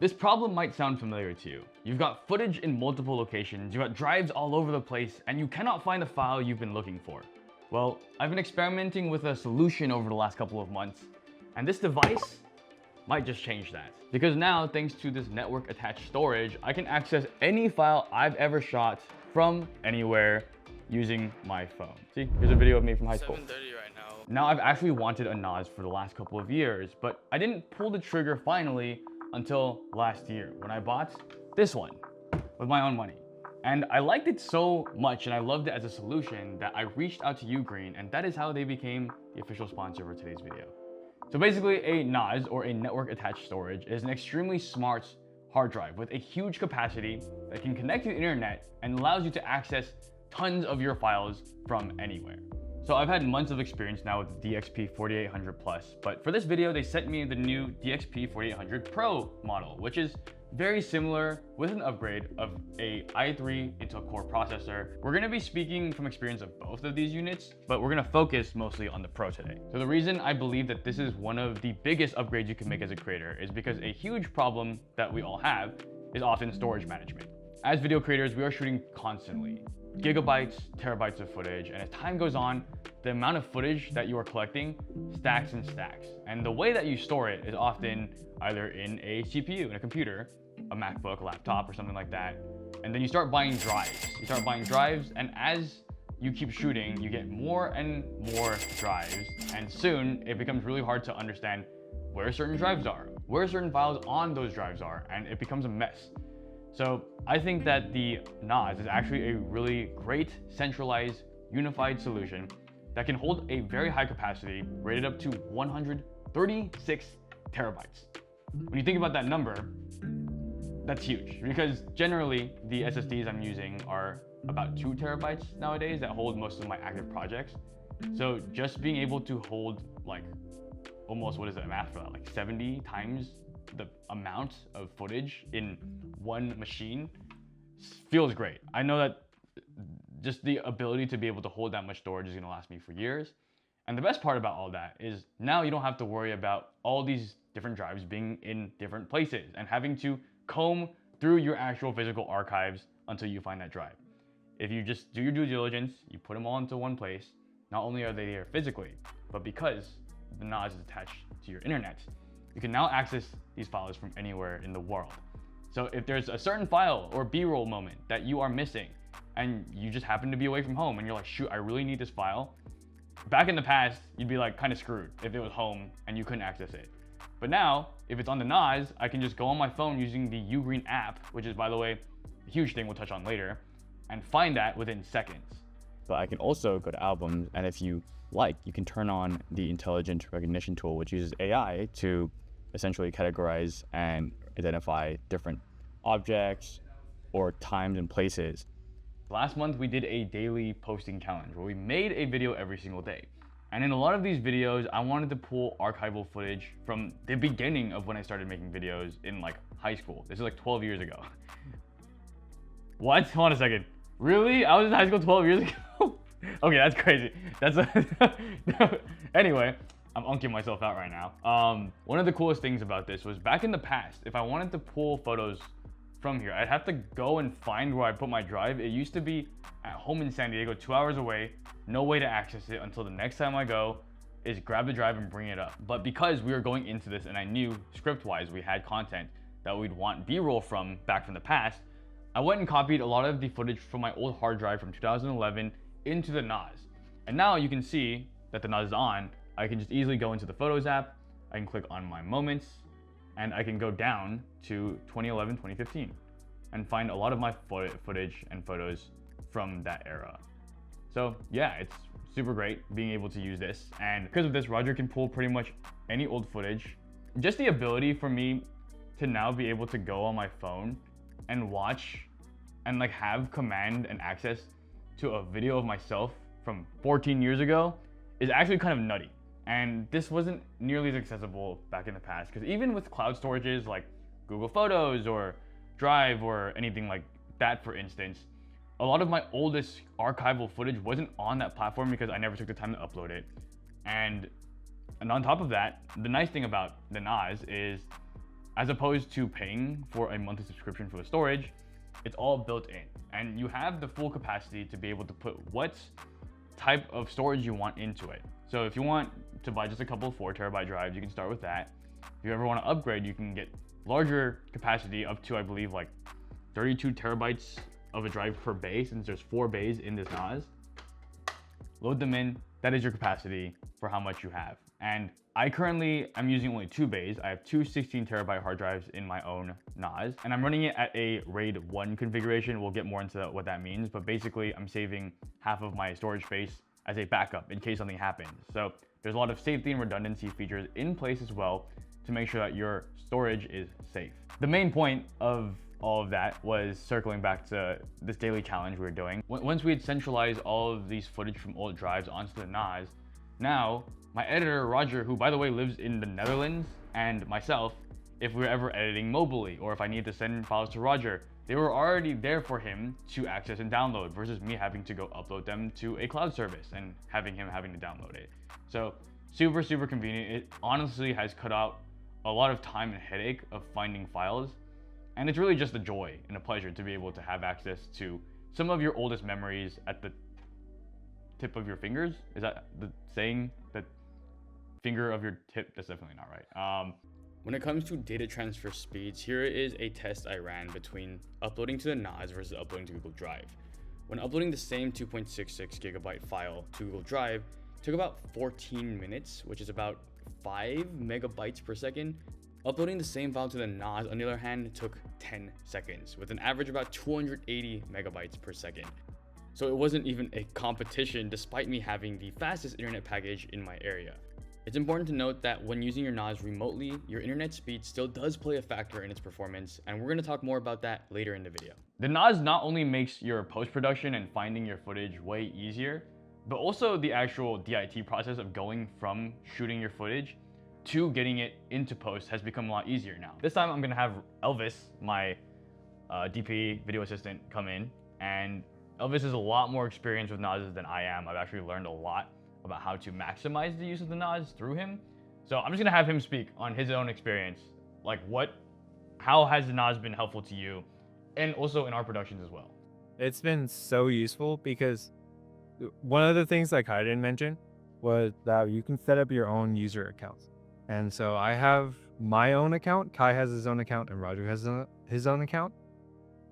This problem might sound familiar to you. You've got footage in multiple locations, you've got drives all over the place, and you cannot find the file you've been looking for. Well, I've been experimenting with a solution over the last couple of months, and this device might just change that. Because now, thanks to this network attached storage, I can access any file I've ever shot from anywhere using my phone. See, here's a video of me from high school. 7:30 right now. Now, I've actually wanted a NAS for the last couple of years, but I didn't pull the trigger finally until last year when I bought this one with my own money. And I liked it so much and I loved it as a solution that I reached out to UGREEN, and that is how they became the official sponsor for today's video. So basically, a NAS, or a network attached storage, is an extremely smart hard drive with a huge capacity that can connect to the internet and allows you to access tons of your files from anywhere. So I've had months of experience now with the DXP4800 Plus, but for this video, they sent me the new DXP4800 Pro model, which is very similar with an upgrade of a i3 Intel Core processor. We're gonna be speaking from experience of both of these units, but we're gonna focus mostly on the Pro today. So the reason I believe that this is one of the biggest upgrades you can make as a creator is because a huge problem that we all have is often storage management. As video creators, we are shooting constantly. Gigabytes, terabytes of footage, and as time goes on, the amount of footage that you are collecting stacks and stacks. And the way that you store it is often either in a CPU, in a computer, a MacBook, a laptop, or something like that. And then you start buying drives. You start buying drives, and as you keep shooting, you get more and more drives. And soon, it becomes really hard to understand where certain drives are, where certain files on those drives are, and it becomes a mess. So I think that the NAS is actually a really great centralized unified solution that can hold a very high capacity rated up to 136 terabytes. When you think about that number, that's huge because generally the SSDs I'm using are about 2 terabytes nowadays that hold most of my active projects. So just being able to hold like almost, what is the math for that, like 70 times the amount of footage in one machine feels great. I know that just the ability to be able to hold that much storage is gonna last me for years. And the best part about all that is now you don't have to worry about all these different drives being in different places and having to comb through your actual physical archives until you find that drive. If you just do your due diligence, you put them all into one place, not only are they there physically, but because the NAS is attached to your internet, you can now access these files from anywhere in the world. So if there's a certain file or B-roll moment that you are missing and you just happen to be away from home and you're like, shoot, I really need this file. Back in the past, you'd be like kind of screwed if it was home and you couldn't access it. But now, if it's on the NAS, I can just go on my phone using the UGREEN app, which is, by the way, a huge thing we'll touch on later, and find that within seconds. But I can also go to albums, and if you like, you can turn on the intelligent recognition tool, which uses AI to essentially categorize and identify different objects or times and places. Last month, we did a daily posting challenge where we made a video every single day. And in a lot of these videos, I wanted to pull archival footage from the beginning of when I started making videos in like high school. This is like 12 years ago. What? Hold on a second. Really? I was in high school 12 years ago? Okay, that's crazy. Anyway, I'm unking myself out right now. One of the coolest things about this was back in the past, if I wanted to pull photos from here, I'd have to go and find where I put my drive. It used to be at home in San Diego, 2 hours away, no way to access it until the next time I go is grab the drive and bring it up. But because we were going into this and I knew script-wise we had content that we'd want B-roll from back from the past, I went and copied a lot of the footage from my old hard drive from 2011 into the NAS. And now you can see that the NAS is on. I can just easily go into the Photos app, I can click on my moments, and I can go down to 2011, 2015 and find a lot of my footage and photos from that era. So yeah, it's super great being able to use this. And because of this, Roger can pull pretty much any old footage. Just the ability for me to now be able to go on my phone and watch and like have command and access to a video of myself from 14 years ago is actually kind of nutty. And this wasn't nearly as accessible back in the past, because even with cloud storages like Google Photos or Drive or anything like that, for instance, a lot of my oldest archival footage wasn't on that platform because I never took the time to upload it. And on top of that, the nice thing about the NAS is as opposed to paying for a monthly subscription for the storage, it's all built in. And you have the full capacity to be able to put what type of storage you want into it. So if you want to buy just a couple of 4TB drives, you can start with that. If you ever want to upgrade, you can get larger capacity up to, I believe, like 32 terabytes of a drive per bay, since there's 4 bays in this NAS. Load them in. That is your capacity for how much you have. And I currently am using only 2 bays. I have two 16TB hard drives in my own NAS, and I'm running it at a RAID 1 configuration. We'll get more into what that means, but basically I'm saving half of my storage space as a backup in case something happens. So there's a lot of safety and redundancy features in place as well to make sure that your storage is safe. The main point of all of that was circling back to this daily challenge we were doing. Once we had centralized all of these footage from old drives onto the NAS, now my editor, Roger, who by the way lives in the Netherlands, and myself, if we were ever editing mobily or if I needed to send files to Roger, they were already there for him to access and download versus me having to go upload them to a cloud service and having him having to download it. So super, super convenient. It honestly has cut out a lot of time and headache of finding files. And it's really just a joy and a pleasure to be able to have access to some of your oldest memories at the tip of your fingers. Is that the saying? That finger of your tip? That's definitely not right. When it comes to data transfer speeds, here is a test I ran between uploading to the NAS versus uploading to Google Drive. When uploading the same 2.66 gigabyte file to Google Drive, it took about 14 minutes, which is about 5 megabytes per second. Uploading the same file to the NAS, on the other hand, took 10 seconds, with an average about 280 megabytes per second. So it wasn't even a competition despite me having the fastest internet package in my area. It's important to note that when using your NAS remotely, your internet speed still does play a factor in its performance, and we're going to talk more about that later in the video. The NAS not only makes your post-production and finding your footage way easier, but also the actual DIT process of going from shooting your footage to getting it into post has become a lot easier now. This time I'm gonna have Elvis, my DP video assistant, come in, and Elvis has a lot more experience with NASs than I am. I've actually learned a lot about how to maximize the use of the NAS through him. So I'm just gonna have him speak on his own experience, like how has the NAS been helpful to you, and also in our productions as well. It's been so useful because one of the things like I didn't mention was that you can set up your own user accounts. And so I have my own account, Kai has his own account, and Roger has his own account.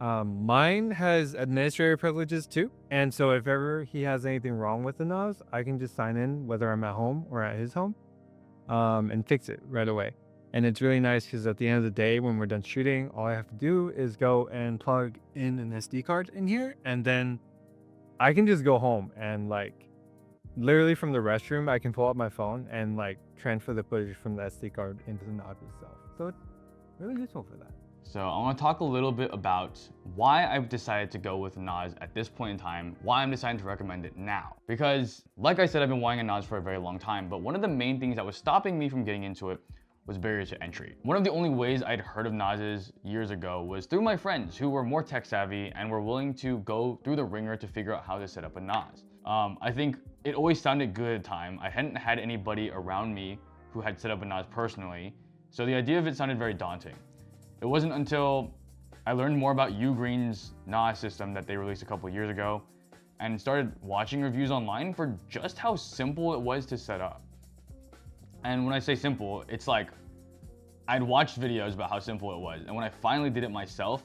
Mine has administrator privileges too. And so if ever he has anything wrong with the NAS, I can just sign in whether I'm at home or at his home and fix it right away. And it's really nice because at the end of the day, when we're done shooting, all I have to do is go and plug in an SD card in here, and then I can just go home and like literally from the restroom, I can pull out my phone and like transfer the footage from the SD card into the NAS itself. So it's really useful for that. So I want to talk a little bit about why I've decided to go with NAS at this point in time, why I'm deciding to recommend it now. Because like I said, I've been wanting a NAS for a very long time, but one of the main things that was stopping me from getting into it was barriers to entry. One of the only ways I'd heard of NASs years ago was through my friends who were more tech savvy and were willing to go through the ringer to figure out how to set up a NAS. I think it always sounded good at the time. I hadn't had anybody around me who had set up a NAS personally, so the idea of it sounded very daunting. It wasn't until I learned more about UGREEN's NAS system that they released a couple years ago and started watching reviews online for just how simple it was to set up. And when I say simple, it's like I'd watched videos about how simple it was, and when I finally did it myself,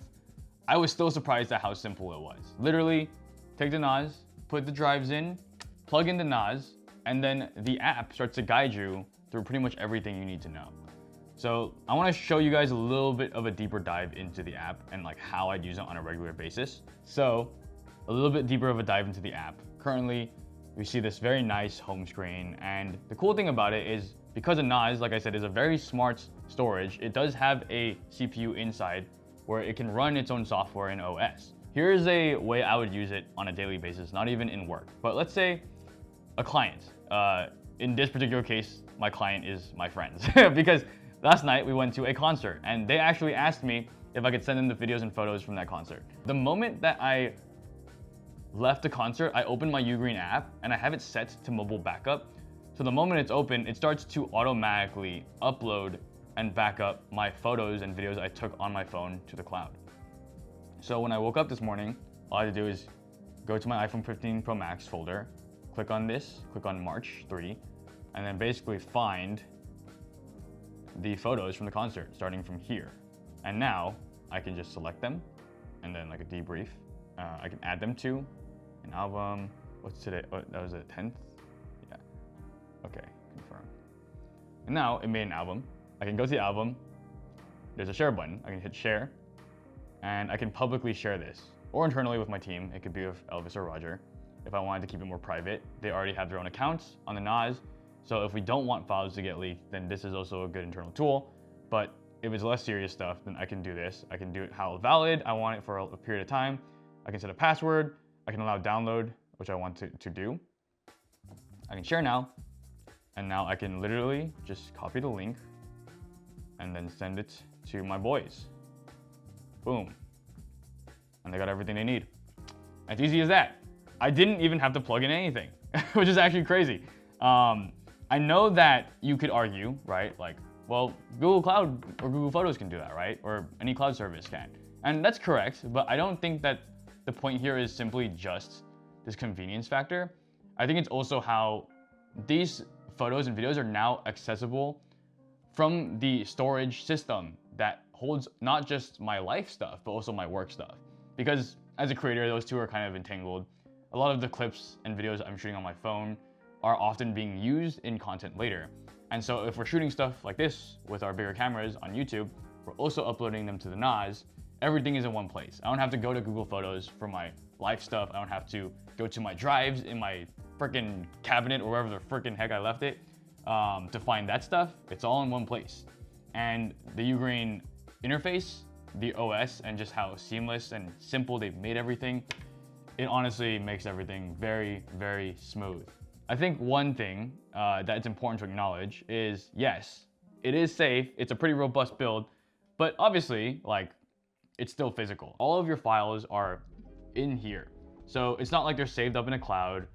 I was still surprised at how simple it was. Literally, take the NAS, put the drives in, plug in the NAS, and then the app starts to guide you through pretty much everything you need to know. So I want to show you guys a little bit of a deeper dive into the app and like how I'd use it on a regular basis. So a little bit deeper of a dive into the app. Currently, we see this very nice home screen, and the cool thing about it is because a NAS, like I said, is a very smart storage, it does have a CPU inside where it can run its own software in OS. Here's a way I would use it on a daily basis, not even in work. But let's say a client. In this particular case, my client is my friends because last night we went to a concert and they actually asked me if I could send them the videos and photos from that concert. The moment that I left the concert, I opened my UGREEN app and I have it set to mobile backup. So the moment it's open, it starts to automatically upload and back up my photos and videos I took on my phone to the cloud. So when I woke up this morning, all I had to do is go to my iPhone 15 Pro Max folder, click on this, click on March 3, and then basically find the photos from the concert starting from here. And now I can just select them and then like a debrief. I can add them to an album. What's today? Oh, that was the 10th? Yeah. Okay, confirm. And now it made an album. I can go to the album. There's a share button. I can hit share and I can publicly share this, or internally with my team. It could be with Elvis or Roger. If I wanted to keep it more private, they already have their own accounts on the NAS. So if we don't want files to get leaked, then this is also a good internal tool. But if it's less serious stuff, then I can do this. I can do it how valid I want it for a period of time. I can set a password. I can allow download, which I want to do. I can share now. And now I can literally just copy the link and then send it to my boys. Boom. And they got everything they need. As easy as that. I didn't even have to plug in anything, which is actually crazy. I know that you could argue, right? Like, well, Google Cloud or Google Photos can do that, right? Or any cloud service can. And that's correct, but I don't think that the point here is simply just this convenience factor. I think it's also how these photos and videos are now accessible from the storage system that holds not just my life stuff, but also my work stuff. Because as a creator, those two are kind of entangled. A lot of the clips and videos I'm shooting on my phone are often being used in content later. And so if we're shooting stuff like this with our bigger cameras on YouTube, we're also uploading them to the NAS. Everything is in one place. I don't have to go to Google Photos for my life stuff. I don't have to go to my drives in my freaking cabinet or wherever the freaking heck I left it to find that stuff. It's all in one place. And the UGREEN interface, the OS, and just how seamless and simple they've made everything, it honestly makes everything very, very smooth. I think one thing that's important to acknowledge is, yes, it is safe. It's a pretty robust build, but obviously, like, it's still physical. All of your files are in here. So it's not like they're saved up in a cloud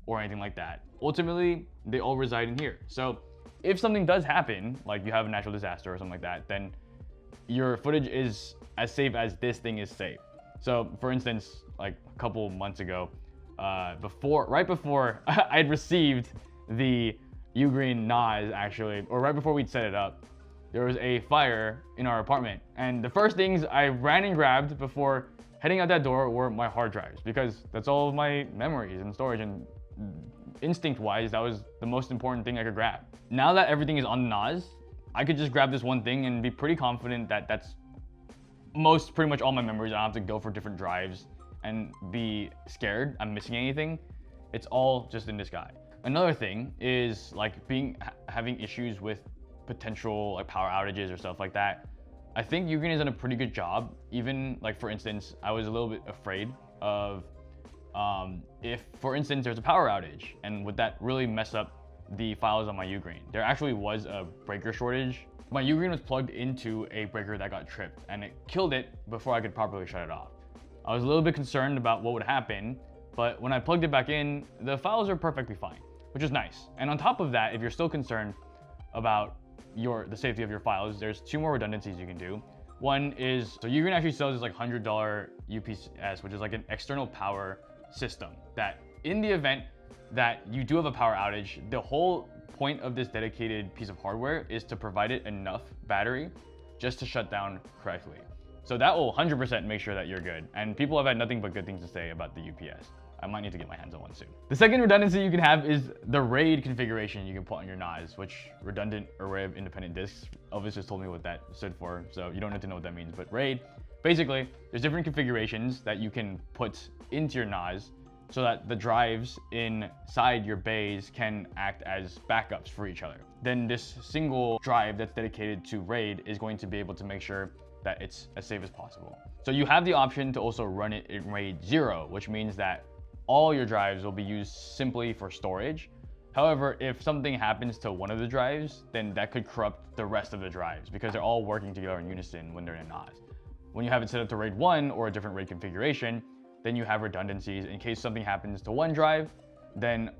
or anything like that. Ultimately, they all reside in here. So if something does happen, like you have a natural disaster or something like that, then your footage is as safe as this thing is safe. So for instance, like a couple months ago, right before I'd received the UGREEN NAS actually, or right before we'd set it up, there was a fire in our apartment. And the first things I ran and grabbed before heading out that door were my hard drives, because that's all of my memories and storage, and instinct-wise, that was the most important thing I could grab. Now that everything is on the NAS, I could just grab this one thing and be pretty confident that that's pretty much all my memories. I don't have to go for different drives and be scared I'm missing anything. It's all just in this guy. Another thing is like having issues with potential like power outages or stuff like that. I think UGREEN has done a pretty good job. Even like, for instance, I was a little bit afraid of if, for instance, there's a power outage and would that really mess up the files on my UGREEN. There actually was a breaker shortage. My UGREEN was plugged into a breaker that got tripped and it killed it before I could properly shut it off. I was a little bit concerned about what would happen, but when I plugged it back in, the files are perfectly fine, which is nice. And on top of that, if you're still concerned about the safety of your files, there's two more redundancies you can do. One is, so UGREEN actually sells this like $100 UPS, which is like an external power system that in the event that you do have a power outage, the whole point of this dedicated piece of hardware is to provide it enough battery just to shut down correctly. So that will 100% make sure that you're good. And people have had nothing but good things to say about the UPS. I might need to get my hands on one soon. The second redundancy you can have is the RAID configuration you can put on your NAS, which redundant array of independent disks. Elvis just told me what that stood for, so you don't have to know what that means. But RAID, basically, there's different configurations that you can put into your NAS so that the drives inside your bays can act as backups for each other. Then this single drive that's dedicated to RAID is going to be able to make sure that it's as safe as possible. So you have the option to also run it in RAID 0, which means that all your drives will be used simply for storage. However, if something happens to one of the drives, then that could corrupt the rest of the drives because they're all working together in unison when they're in NAS. When you have it set up to RAID 1 or a different RAID configuration, then you have redundancies. In case something happens to one drive, then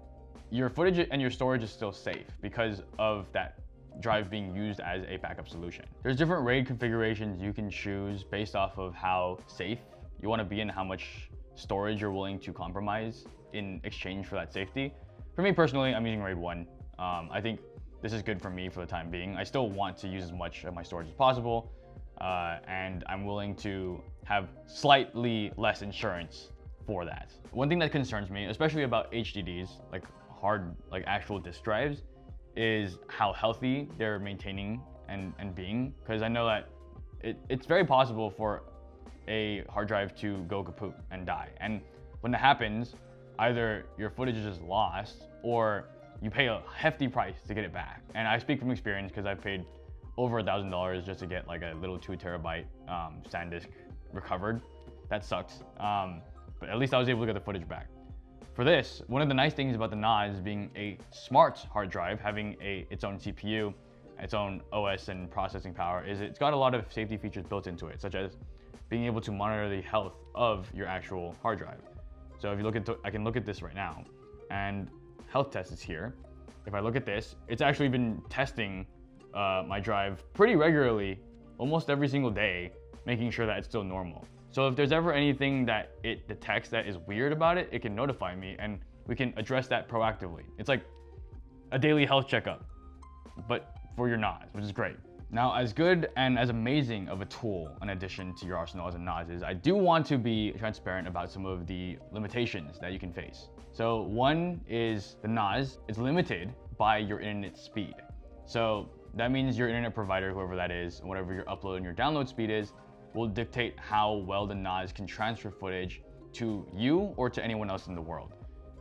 your footage and your storage is still safe because of that drive being used as a backup solution. There's different RAID configurations you can choose based off of how safe you want to be and how much storage you're willing to compromise in exchange for that safety. For me personally, I'm using RAID 1. I think this is good for me for the time being. I still want to use as much of my storage as possible, and I'm willing to have slightly less insurance for that. One thing that concerns me, especially about HDDs, like actual disk drives, is how healthy they're maintaining and being, because I know that it's very possible for a hard drive to go kaput and die. And when that happens, either your footage is just lost or you pay a hefty price to get it back. And I speak from experience because I've paid over $1,000 just to get like a little 2 terabyte SanDisk recovered. That sucks. But at least I was able to get the footage back. For this, one of the nice things about the NAS being a smart hard drive, having its own CPU, its own OS and processing power, is it's got a lot of safety features built into it, such as being able to monitor the health of your actual hard drive. So if you look at, I can look at this right now, and health test is here. If I look at this, it's actually been testing my drive pretty regularly, almost every single day, making sure that it's still normal. So if there's ever anything that it detects that is weird about it, it can notify me and we can address that proactively. It's like a daily health checkup, but for your NAS, which is great. Now, as good and as amazing of a tool in addition to your arsenal as a NAS is, I do want to be transparent about some of the limitations that you can face. So one is the NAS is limited by your internet speed. So that means your internet provider, whoever that is, and whatever your upload and your download speed is, will dictate how well the NAS can transfer footage to you or to anyone else in the world.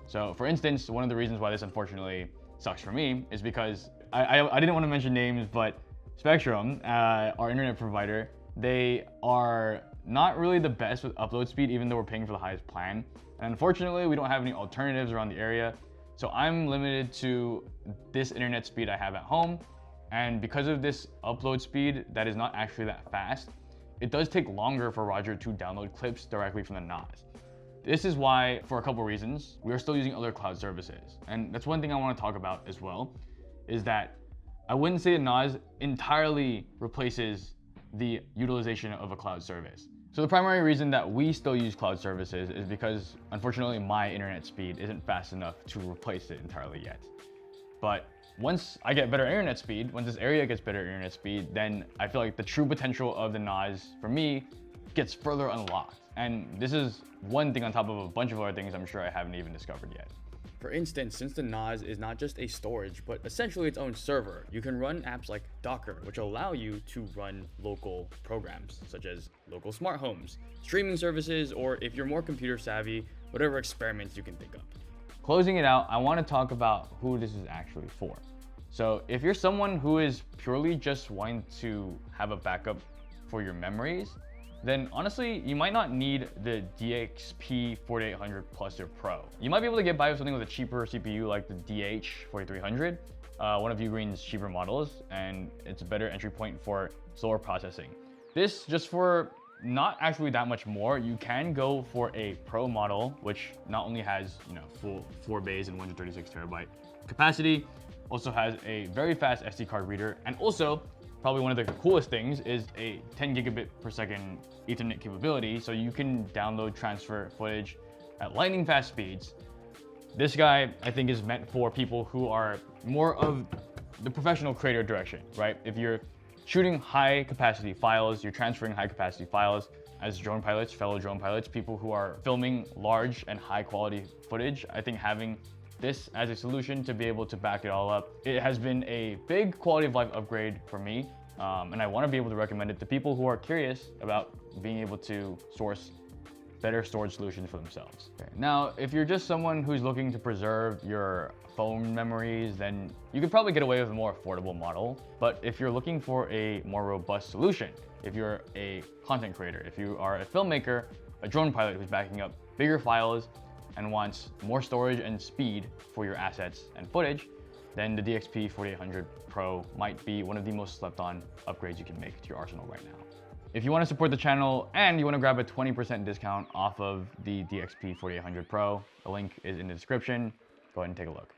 So for instance, one of the reasons why this unfortunately sucks for me is because I didn't want to mention names, but Spectrum, our internet provider, they are not really the best with upload speed, even though we're paying for the highest plan. And unfortunately, we don't have any alternatives around the area. So I'm limited to this internet speed I have at home. And because of this upload speed that is not actually that fast, it does take longer for Roger to download clips directly from the NAS. This is why, for a couple reasons, we are still using other cloud services. And that's one thing I want to talk about as well, is that I wouldn't say a NAS entirely replaces the utilization of a cloud service. So the primary reason that we still use cloud services is because, unfortunately, my internet speed isn't fast enough to replace it entirely yet. But once I get better internet speed, once this area gets better internet speed, then I feel like the true potential of the NAS, for me, gets further unlocked. And this is one thing on top of a bunch of other things I'm sure I haven't even discovered yet. For instance, since the NAS is not just a storage, but essentially its own server, you can run apps like Docker, which allow you to run local programs, such as local smart homes, streaming services, or if you're more computer savvy, whatever experiments you can think of. Closing it out, I want to talk about who this is actually for. So if you're someone who is purely just wanting to have a backup for your memories, then honestly, you might not need the DXP4800 Plus or Pro. You might be able to get by with something with a cheaper CPU like the DH4300, one of UGREEN's cheaper models, and it's a better entry point for slower processing. This, just for not actually that much more, you can go for a Pro model, which not only has full 4 bays and 136 terabyte capacity, also has a very fast SD card reader, and also probably one of the coolest things is a 10 gigabit per second Ethernet capability, so you can download, transfer footage at lightning fast speeds. This guy, I think, is meant for people who are more of the professional creator direction, right? If you're shooting high capacity files, you're transferring high capacity files as drone pilots, fellow drone pilots, people who are filming large and high quality footage, I think having this as a solution to be able to back it all up, it has been a big quality of life upgrade for me. And I want to be able to recommend it to people who are curious about being able to source better storage solutions for themselves. Okay. Now, if you're just someone who's looking to preserve your phone memories, then you could probably get away with a more affordable model. But if you're looking for a more robust solution, if you're a content creator, if you are a filmmaker, a drone pilot who's backing up bigger files and wants more storage and speed for your assets and footage, then the DXP4800 Pro might be one of the most slept on upgrades you can make to your arsenal right now. If you want to support the channel and you want to grab a 20% discount off of the DXP4800 Pro, the link is in the description. Go ahead and take a look.